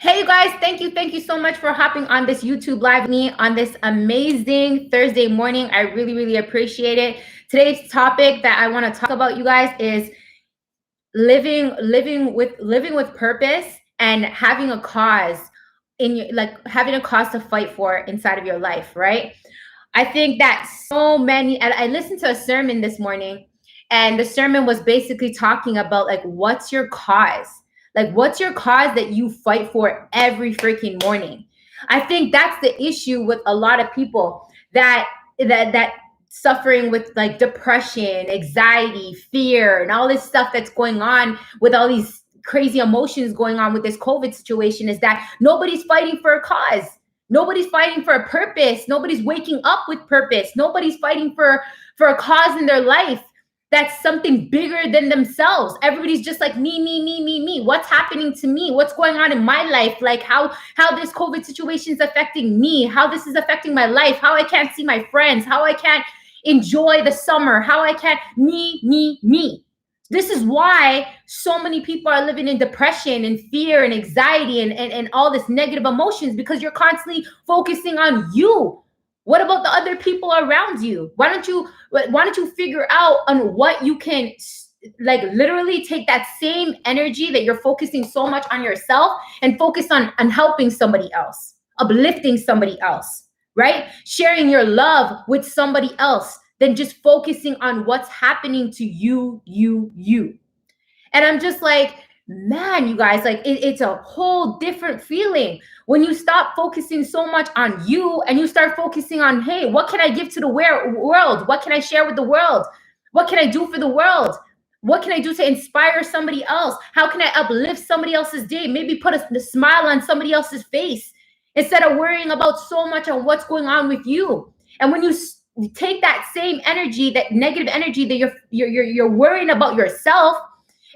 Hey, you guys, thank you so much for hopping on this YouTube live with me on this amazing Thursday morning. I really appreciate it. Today's topic that I want to talk about, you guys, is living with purpose and having a cause in your, like having a cause to fight for inside of your life, right? I think that so many, and I listened to a sermon this morning, and the sermon was basically talking about like, what's your cause? Like, what's your cause that you fight for every freaking morning? I think that's the issue with a lot of people that suffering with like depression, anxiety, fear, and all this stuff that's going on with all these crazy emotions going on with this COVID situation, is that nobody's fighting for a cause. Nobody's fighting for a purpose. Nobody's waking up with purpose. Nobody's fighting for a cause in their life that's something bigger than themselves. Everybody's just like me. What's happening to me? What's going on in my life? Like how this COVID situation is affecting me, how this is affecting my life, how I can't see my friends, how I can't enjoy the summer, how I can't me. This is why so many people are living in depression and fear and anxiety and all this negative emotions, because you're constantly focusing on you. What about the other people around you? Why don't you figure out on what you can, like, literally take that same energy that you're focusing so much on yourself and focus on helping somebody else, uplifting somebody else, right? Sharing your love with somebody else than just focusing on what's happening to you. And I'm just like, man, you guys, like it's a whole different feeling when you stop focusing so much on you and you start focusing on, hey, what can I give to the world? What can I share with the world? What can I do for the world? What can I do to inspire somebody else? How can I uplift somebody else's day? Maybe put a smile on somebody else's face instead of worrying about so much on what's going on with you. And when you take that same energy, that negative energy that you're worrying about yourself,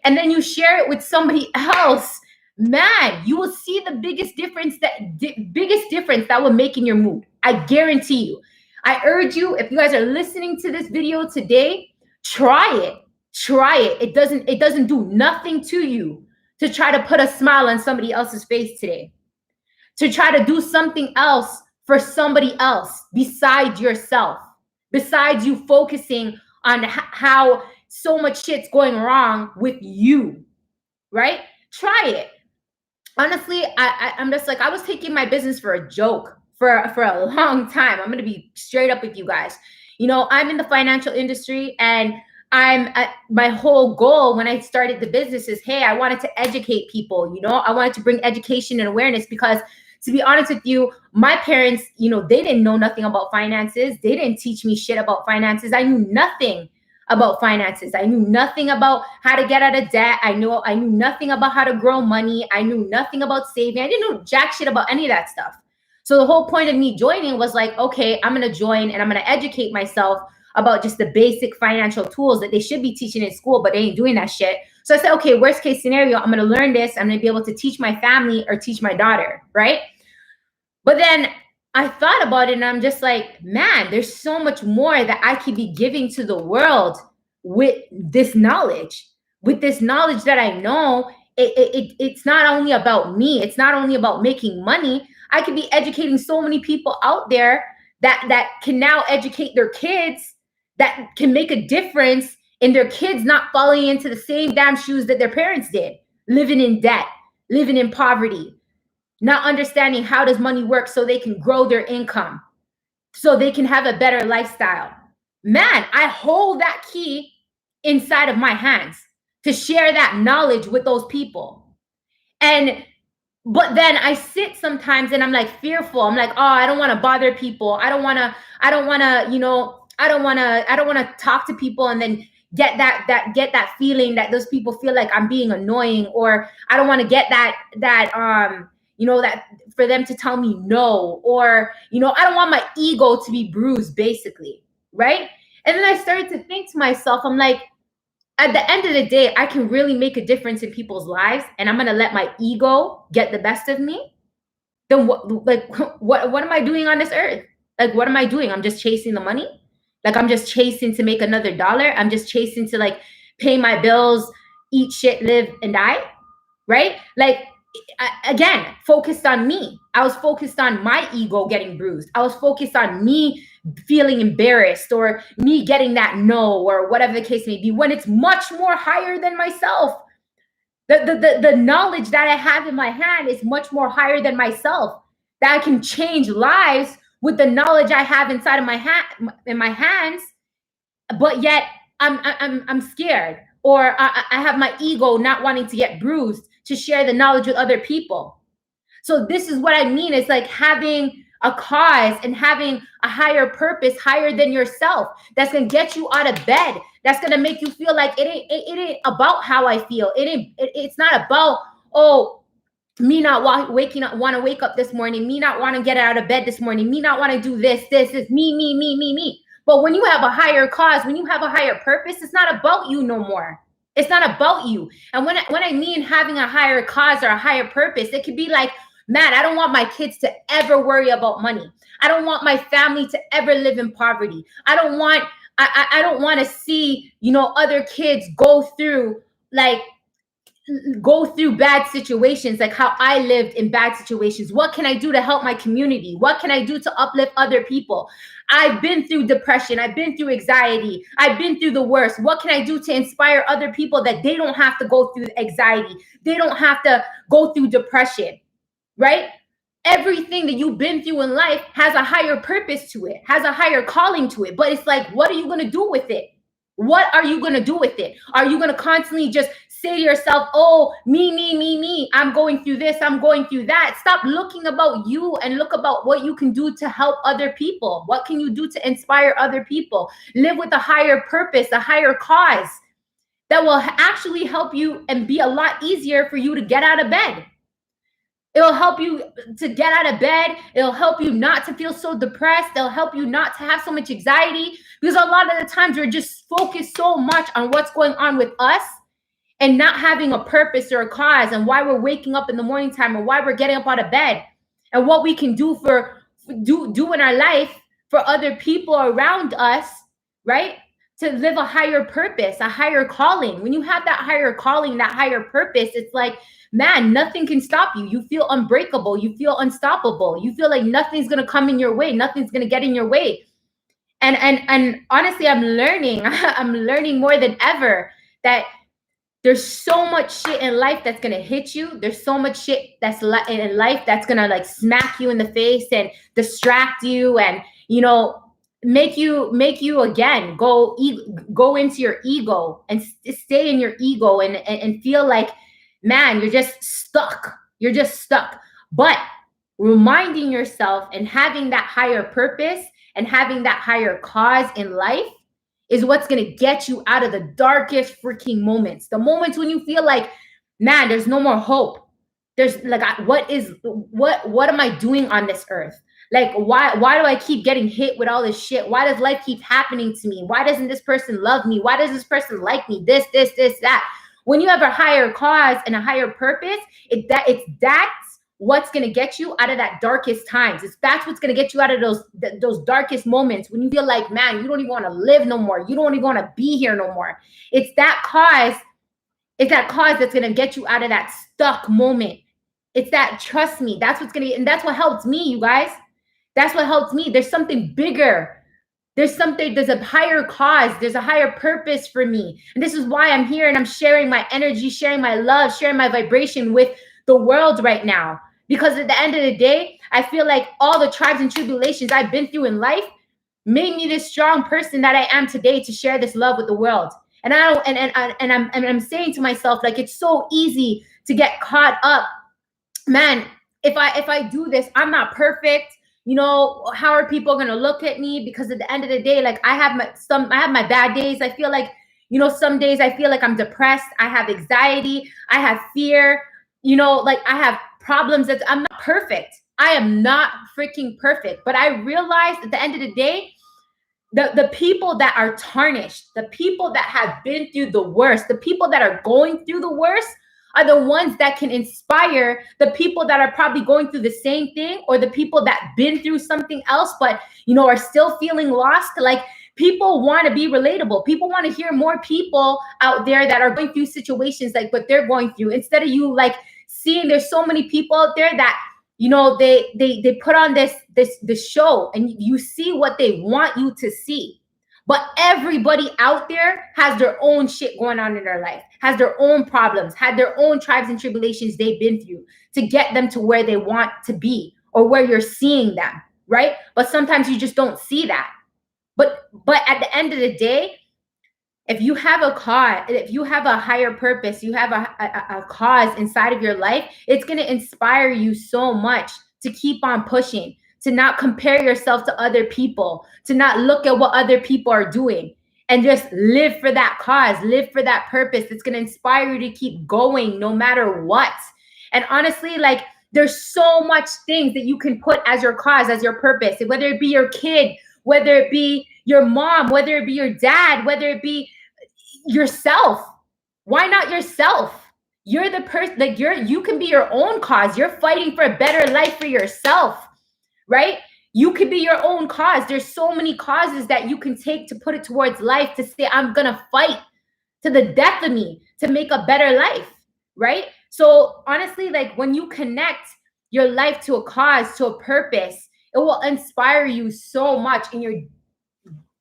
and then you share it with somebody else, man, you will see the biggest difference that will make in your mood. I guarantee you. I urge you, if you guys are listening to this video today, try it. It doesn't do nothing to you to try to put a smile on somebody else's face today, to try to do something else for somebody else besides yourself, besides you focusing on how so much shit's going wrong with you, right? Try it. Honestly, I'm just like, I was taking my business for a joke for a long time. I'm going to be straight up with you guys. You know, I'm in the financial industry, and my whole goal when I started the business is, hey, I wanted to educate people. You know, I wanted to bring education and awareness, because to be honest with you, my parents, you know, they didn't know nothing about finances. They didn't teach me shit about finances. I knew nothing about finances. I knew nothing about how to get out of debt. I knew nothing about how to grow money. I knew nothing about saving. I didn't know jack shit about any of that stuff. So the whole point of me joining was like, okay, I'm going to join and I'm going to educate myself about just the basic financial tools that they should be teaching in school, but they ain't doing that shit. So I said, okay, worst case scenario, I'm going to learn this. I'm going to be able to teach my family or teach my daughter, right? But then I thought about it, and I'm just like, man, there's so much more that I could be giving to the world with this knowledge. With this knowledge that I know, it's not only about me. It's not only about making money. I could be educating so many people out there that can now educate their kids, that can make a difference in their kids not falling into the same damn shoes that their parents did, living in debt, living in poverty, not understanding how does money work so they can grow their income, so they can have a better lifestyle. Man, I hold that key inside of my hands to share that knowledge with those people. But then I sit sometimes and I'm like fearful. I'm like, oh, I don't want to bother people. I don't want to talk to people and then get that feeling that those people feel like I'm being annoying, or I don't want to get that for them to tell me no, or, I don't want my ego to be bruised, basically. Right. And then I started to think to myself, I'm like, at the end of the day, I can really make a difference in people's lives, and I'm going to let my ego get the best of me. Then what am I doing on this earth? Like, what am I doing? I'm just chasing the money. Like, I'm just chasing to make another dollar. I'm just chasing to like pay my bills, eat shit, live and die. Right. Like, again, focused on me. I was focused on my ego getting bruised. I was focused on me feeling embarrassed or me getting that no or whatever the case may be, when it's much more higher than myself. The knowledge that I have in my hand is much more higher than myself. That I can change lives with the knowledge I have inside of my in my hands, but yet I'm scared, or I have my ego not wanting to get bruised to share the knowledge with other people. So this is what I mean. It's like having a cause and having a higher purpose, higher than yourself, that's gonna get you out of bed. That's gonna make you feel like it ain't about how I feel. It's not about, oh, me not waking up, want to wake up this morning, me not want to get out of bed this morning, me not want to do this, me. But when you have a higher cause, when you have a higher purpose, it's not about you no more. It's not about you. And when I mean having a higher cause or a higher purpose, it could be like, man, I don't want my kids to ever worry about money. I don't want my family to ever live in poverty. I don't want to see, other kids go through bad situations, like how I lived in bad situations. What can I do to help my community? What can I do to uplift other people? I've been through depression. I've been through anxiety. I've been through the worst. What can I do to inspire other people that they don't have to go through anxiety? They don't have to go through depression, right? Everything that you've been through in life has a higher purpose to it, has a higher calling to it. But it's like, what are you going to do with it? What are you going to do with it? Are you going to constantly just say to yourself, oh, me, I'm going through this, I'm going through that? Stop looking about you and look about what you can do to help other people. What can you do to inspire other people? Live with a higher purpose, a higher cause that will actually help you and be a lot easier for you to get out of bed. It'll help you to get out of bed. It'll help you not to feel so depressed. It'll help you not to have so much anxiety, because a lot of the times we're just focused so much on what's going on with us and not having a purpose or a cause, and why we're waking up in the morning time, or why we're getting up out of bed, and what we can do do in our life for other people around us, right? To live a higher purpose, a higher calling. When you have that higher calling, that higher purpose, it's like, man, nothing can stop you. You feel unbreakable. You feel unstoppable. You feel like nothing's going to come in your way. Nothing's going to get in your way. And honestly, I'm learning more than ever that there's so much shit in life that's going to hit you. There's so much shit that's in life that's going to like smack you in the face and distract you, and, make you again go into your ego and stay in your ego and feel like, man, you're just stuck. But reminding yourself and having that higher purpose and having that higher cause in life is what's going to get you out of the darkest freaking moments. The moments when you feel like, man, there's no more hope. There's like, what am I doing on this earth? Like, why do I keep getting hit with all this shit? Why does life keep happening to me? Why doesn't this person love me? Why does this person like me? This, that. When you have a higher cause and a higher purpose, that's what's going to get you out of that darkest times. That's what's going to get you out of those darkest moments when you feel like, man, you don't even want to live no more. You don't even want to be here no more. It's that cause that's going to get you out of that stuck moment. It's that, trust me, that's what's going to, and that's what helps me, you guys. That's what helps me. There's something bigger. There's a higher cause. There's a higher purpose for me. And this is why I'm here, and I'm sharing my energy, sharing my love, sharing my vibration with the world right now. Because at the end of the day, I feel like all the tribes and tribulations I've been through in life made me this strong person that I am today to share this love with the world. And I'm saying to myself, like, it's so easy to get caught up. Man, if I do this, I'm not perfect. How are people going to look at me? Because at the end of the day, like, I have my bad days. I feel like, some days I feel like I'm depressed. I have anxiety. I have fear. Like, I have problems. I'm not perfect. I am not freaking perfect. But I realized at the end of the day, the people that are tarnished, the people that have been through the worst, the people that are going through the worst are the ones that can inspire the people that are probably going through the same thing, or the people that been through something else, but, are still feeling lost. Like, people want to be relatable. People want to hear more people out there that are going through situations like what they're going through, instead of you like seeing there's so many people out there that, you know, they put on this show, and you see what they want you to see. But everybody out there has their own shit going on in their life, has their own problems, had their own tribes and tribulations they've been through to get them to where they want to be or where you're seeing them, right? But sometimes you just don't see that. But at the end of the day, if you have a cause, if you have a higher purpose, you have a cause inside of your life, it's going to inspire you so much to keep on pushing, to not compare yourself to other people, to not look at what other people are doing, and just live for that cause, live for that purpose. It's going to inspire you to keep going no matter what. And honestly, like, there's so much things that you can put as your cause, as your purpose, whether it be your kid, whether it be your mom, whether it be your dad, whether it be yourself. Why not yourself? You're the person, like, you can be your own cause. You're fighting for a better life for yourself, right? You could be your own cause. There's so many causes that you can take to put it towards life, to say, I'm gonna fight to the death of me to make a better life, right? So honestly, like, when you connect your life to a cause, to a purpose, it will inspire you so much in your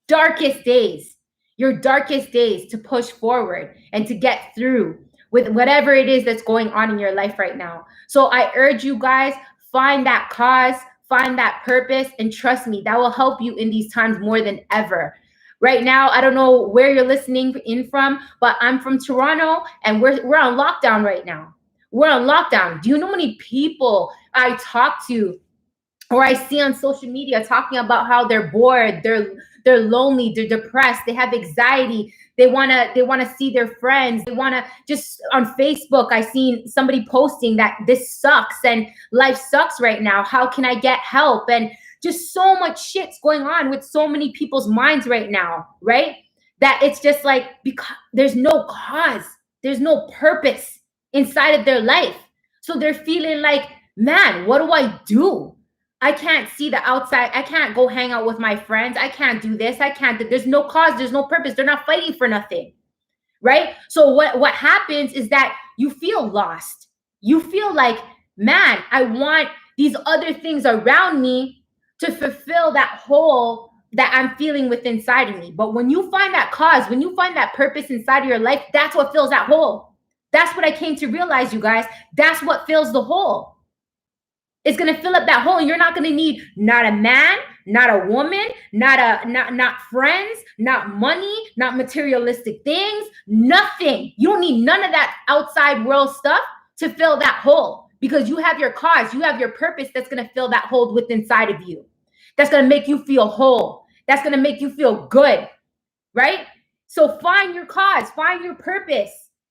darkest days to push forward and to get through with whatever it is that's going on in your life right now. So I urge you guys, find that cause, find that purpose, and trust me, that will help you in these times more than ever. Right now, I don't know where you're listening in from, but I'm from Toronto, and we're on lockdown right now. We're on lockdown. Do you know how many people I talk to or I see on social media talking about how they're bored, they're lonely, they're depressed, they have anxiety, they wanna see their friends, they wanna just on Facebook, I seen somebody posting that this sucks and life sucks right now. How can I get help? And just so much shit's going on with so many people's minds right now, right? That it's just like, because there's no cause, there's no purpose inside of their life. So they're feeling like, man, what do I do? I can't see the outside. I can't go hang out with my friends. I can't do this. I can't. There's no cause. There's no purpose. They're not fighting for nothing, right? So what happens is that you feel lost. You feel like, man, I want these other things around me to fulfill that hole that I'm feeling within inside of me. But when you find that cause, when you find that purpose inside of your life, that's what fills that hole. That's what I came to realize, you guys. That's what fills the hole. It's going to fill up that hole, and you're not going to need not a man, not a woman, not friends, not money, not materialistic things, nothing. You don't need none of that outside world stuff to fill that hole, because you have your cause, you have your purpose that's going to fill that hole within inside of you. That's going to make you feel whole. That's going to make you feel good, right? So find your cause, find your purpose,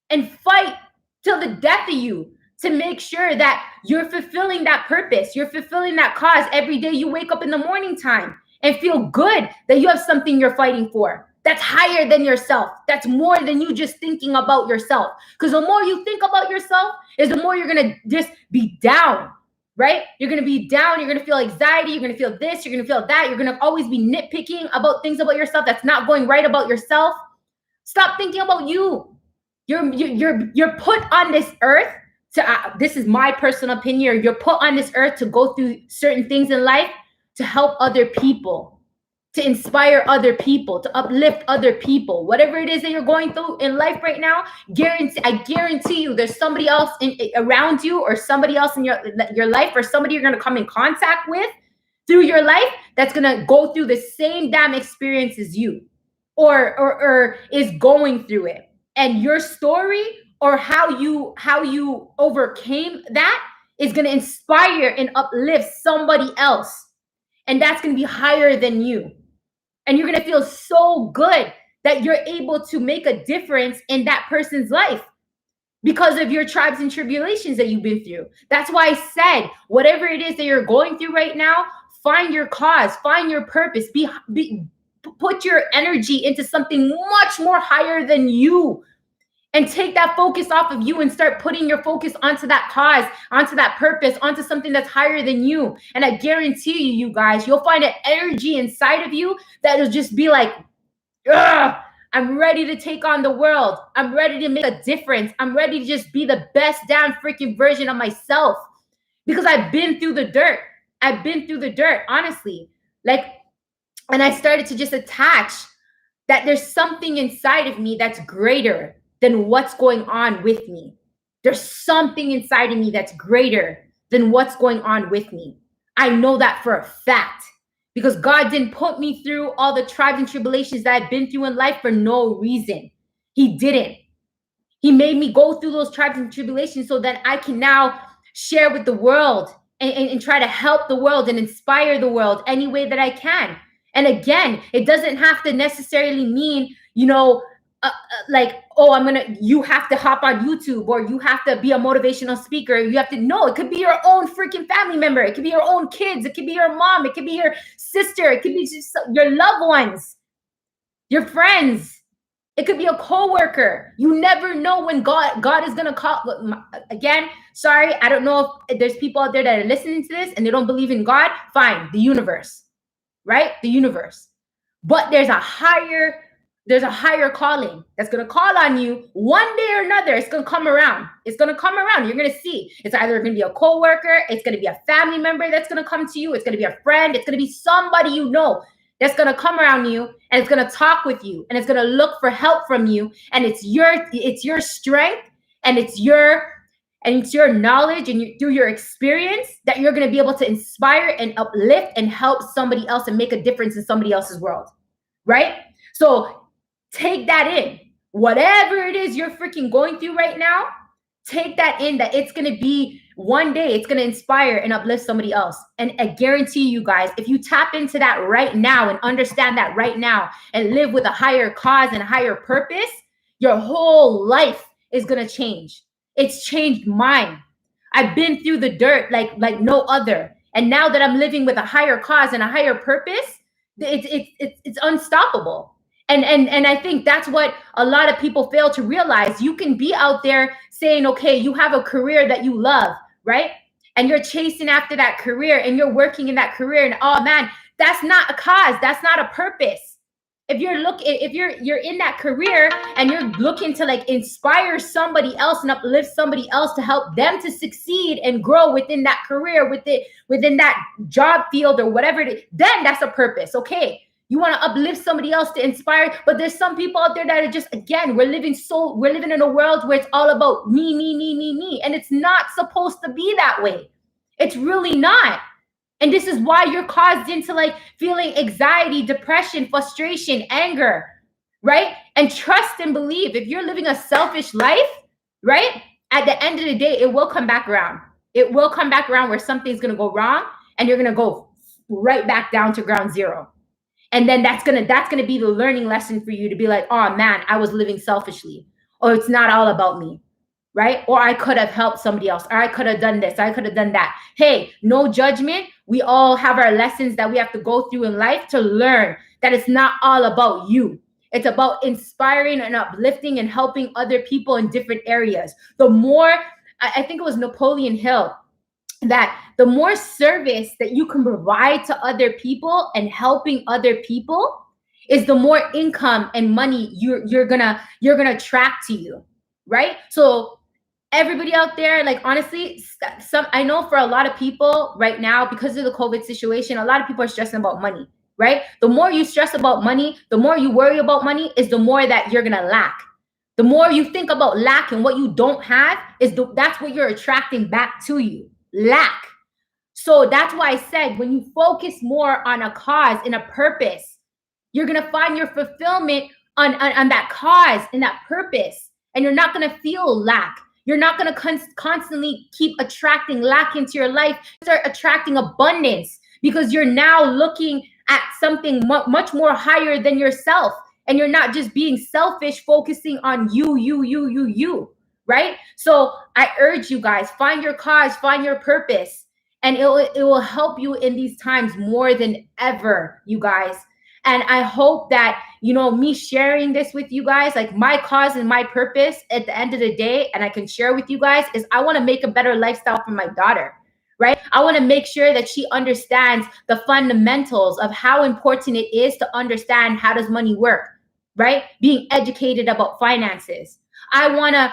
and fight till the death of you, to make sure that you're fulfilling that purpose, you're fulfilling that cause every day you wake up in the morning time, and feel good that you have something you're fighting for that's higher than yourself, that's more than you just thinking about yourself. Because the more you think about yourself is the more you're going to just be down, right? You're going to be down, you're going to feel anxiety, you're going to feel this, you're going to feel that, you're going to always be nitpicking about things about yourself that's not going right about yourself. Stop thinking about you. You're put on this earth to, this is my personal opinion, you're put on this earth to go through certain things in life, to help other people, to inspire other people, to uplift other people. Whatever it is that you're going through in life right now, I guarantee you there's somebody else around you, or somebody else in your life, or somebody you're going to come in contact with through your life that's going to go through the same damn experience as you, or is going through it. And your story, or how you overcame that, is going to inspire and uplift somebody else. And that's going to be higher than you. And you're going to feel so good that you're able to make a difference in that person's life because of your tribes and tribulations that you've been through. That's why I said, whatever it is that you're going through right now, find your cause, find your purpose, put your energy into something much more higher than you. And take that focus off of you and start putting your focus onto that cause, onto that purpose, onto something that's higher than you. And I guarantee you guys, you'll find an energy inside of you that'll just be like, ugh, I'm ready to take on the world. I'm ready to make a difference. I'm ready to just be the best damn freaking version of myself because I've been through the dirt. I've been through the dirt, honestly. Like, and I started to just attach that there's something inside of me that's greater than what's going on with me. There's something inside of me that's greater than what's going on with me. I know that for a fact because God didn't put me through all the trials and tribulations that I've been through in life for no reason. He didn't. He made me go through those trials and tribulations so that I can now share with the world and try to help the world and inspire the world any way that I can. And again, it doesn't have to necessarily mean, like, oh, you have to hop on YouTube or you have to be a motivational speaker. You have to, no, it could be your own freaking family member. It could be your own kids. It could be your mom. It could be your sister. It could be just your loved ones, your friends. It could be a coworker. You never know when God is going to call. Again, sorry, I don't know if there's people out there that are listening to this and they don't believe in God. Fine, the universe, right? The universe. But there's a higher calling that's going to call on you one day or another. It's going to come around. It's going to come around. You're going to see. It's either going to be a coworker. It's going to be a family member that's going to come to you. It's going to be a friend. It's going to be somebody you know that's going to come around you and it's going to talk with you and it's going to look for help from you. And it's your strength and it's your knowledge and through your experience that you're going to be able to inspire and uplift and help somebody else and make a difference in somebody else's world. Right? So take that in. Whatever it is you're freaking going through right now, take that in, that it's going to be one day, it's going to inspire and uplift somebody else. And I guarantee you guys, if you tap into that right now and understand that right now and live with a higher cause and a higher purpose, your whole life is going to change. It's changed mine. I've been through the dirt like no other. And now that I'm living with a higher cause and a higher purpose, it's unstoppable. And I think that's what a lot of people fail to realize. You can be out there saying, okay, you have a career that you love, right? And you're chasing after that career and you're working in that career and oh man, that's not a cause. That's not a purpose. If you're in that career and you're looking to like inspire somebody else and uplift somebody else to help them to succeed and grow within that career, within that job field or whatever it is, then that's a purpose. Okay. You want to uplift somebody else to inspire, but there's some people out there that are just, again, we're living in a world where it's all about me. And it's not supposed to be that way. It's really not. And this is why you're caused into like feeling anxiety, depression, frustration, anger, right? And trust and believe if you're living a selfish life, right? At the end of the day, it will come back around. It will come back around where something's going to go wrong and you're going to go right back down to ground zero. And then that's gonna be the learning lesson for you to be like, oh man, I was living selfishly, or it's not all about me, right? Or I could have helped somebody else, or I could have done this, I could have done that. Hey, no judgment. We all have our lessons that we have to go through in life to learn that it's not all about you. It's about inspiring and uplifting and helping other people in different areas. The more, I think it was Napoleon Hill, that the more service that you can provide to other people and helping other people is the more income and money you're gonna attract to you, right? So everybody out there, like honestly, I know for a lot of people right now, because of the COVID situation, a lot of people are stressing about money, right? The more you stress about money, the more you worry about money, is the more that you're gonna lack. The more you think about lack and what you don't have, that's what you're attracting back to you. Lack. So that's why I said when you focus more on a cause and a purpose, you're going to find your fulfillment on that cause and that purpose. And you're not going to feel lack. You're not going to constantly keep attracting lack into your life. Start attracting abundance because you're now looking at something much more higher than yourself. And you're not just being selfish, focusing on you. Right? So I urge you guys, find your cause, find your purpose, and it will help you in these times more than ever, you guys. And I hope that, me sharing this with you guys, like my cause and my purpose at the end of the day, and I can share with you guys, is I want to make a better lifestyle for my daughter, right? I want to make sure that she understands the fundamentals of how important it is to understand how does money work. right? Being educated about finances. I wanna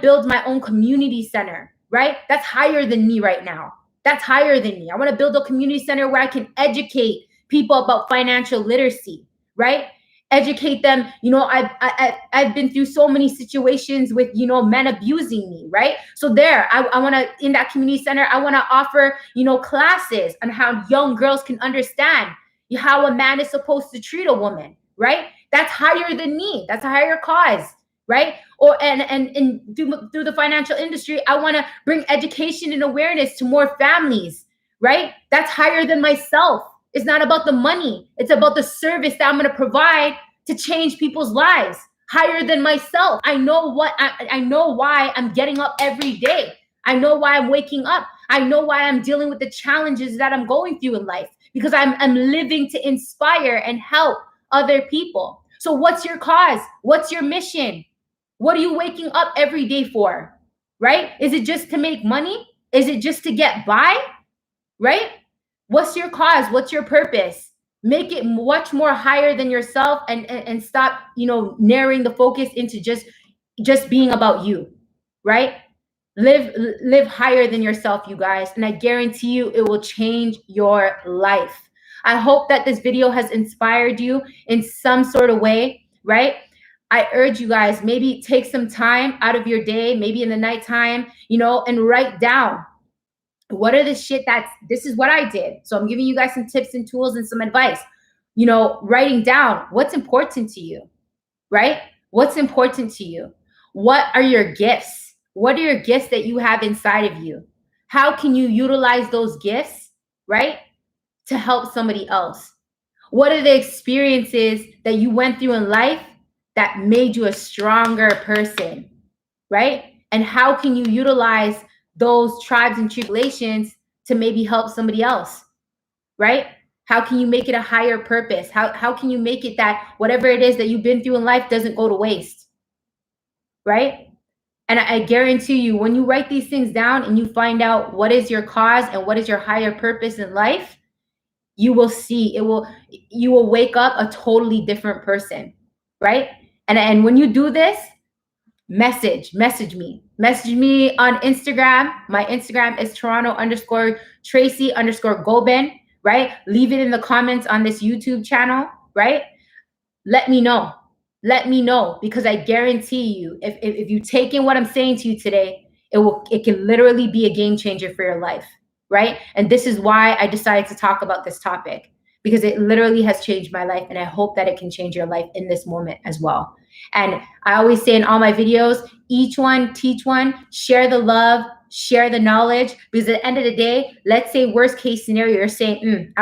build my own community center, right? That's higher than me right now. That's higher than me. I want to build a community center where I can educate people about financial literacy, right? Educate them. I've been through so many situations with men abusing me, right? So there, I want to, in that community center, I want to offer classes on how young girls can understand how a man is supposed to treat a woman, right? That's higher than me. That's a higher cause, right? Or and through the financial industry, I want to bring education and awareness to more families, right? That's higher than myself. It's not about the money. It's about the service that I'm going to provide to change people's lives. Higher than myself. I know why I'm getting up every day. I know why I'm waking up. I know why I'm dealing with the challenges that I'm going through in life, because I'm living to inspire and help other people. So what's your cause? What's your mission? What are you waking up every day for? Right? Is it just to make money? Is it just to get by? Right? What's your cause? What's your purpose? Make it much more higher than yourself, and stop, narrowing the focus into just being about you, right? Live higher than yourself, you guys, and I guarantee you it will change your life. I hope that this video has inspired you in some sort of way, right? I urge you guys, maybe take some time out of your day, maybe in the nighttime, and write down what are the shit this is what I did. So I'm giving you guys some tips and tools and some advice. Writing down what's important to you, right? What's important to you? What are your gifts? What are your gifts that you have inside of you? How can you utilize those gifts, right, to help somebody else? What are the experiences that you went through in life that made you a stronger person, right? And how can you utilize those tribes and tribulations to maybe help somebody else, right? How can you make it a higher purpose? How can you make it that whatever it is that you've been through in life doesn't go to waste, right? And I guarantee you, when you write these things down and you find out what is your cause and what is your higher purpose in life, you will see you will wake up a totally different person, right? And when you do this, message me on Instagram. My Instagram is Toronto_Tracy_Gobin, right? Leave it in the comments on this YouTube channel, right? Let me know, because I guarantee you, if you take in what I'm saying to you today, it can literally be a game changer for your life, right? And this is why I decided to talk about this topic, because it literally has changed my life, and I hope that it can change your life in this moment as well. And I always say in all my videos, each one, teach one, share the love, share the knowledge, because at the end of the day, let's say worst case scenario, you're saying,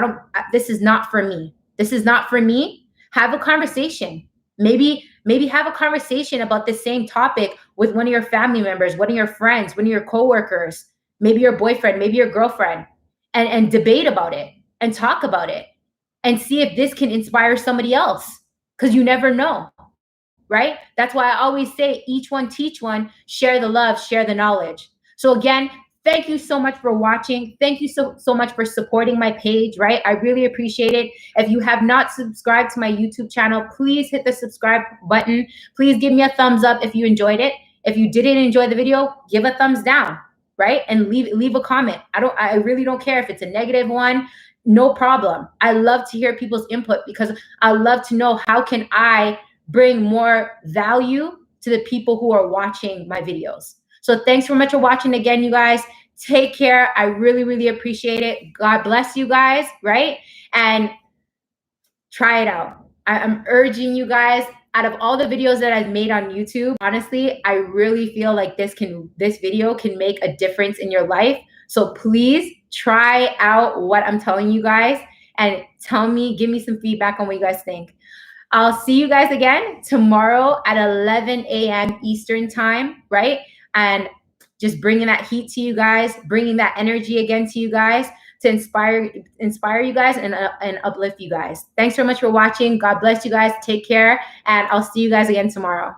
this is not for me. This is not for me. Have a conversation. Maybe have a conversation about the same topic with one of your family members, one of your friends, one of your coworkers, maybe your boyfriend, maybe your girlfriend, and debate about it and talk about it and see if this can inspire somebody else, because you never know, right? That's why I always say each one, teach one, share the love, share the knowledge. So again, thank you so much for watching. Thank you so much for supporting my page, right? I really appreciate it. If you have not subscribed to my YouTube channel, please hit the subscribe button. Please give me a thumbs up if you enjoyed it. If you didn't enjoy the video, give a thumbs down, right? And leave a comment. I really don't care if it's a negative one. No problem. I love to hear people's input, because I love to know how can I bring more value to the people who are watching my videos. So thanks so much for watching again, you guys. Take care. I really, really appreciate it. God bless you guys, right? And try it out. I'm urging you guys, out of all the videos that I've made on YouTube, honestly, I really feel like this video can make a difference in your life. So please try out what I'm telling you guys and give me some feedback on what you guys think. I'll see you guys again tomorrow at 11 a.m. Eastern time, right? And just bringing that heat to you guys, bringing that energy again to you guys to inspire you guys and uplift you guys. Thanks so much for watching. God bless you guys. Take care. And I'll see you guys again tomorrow.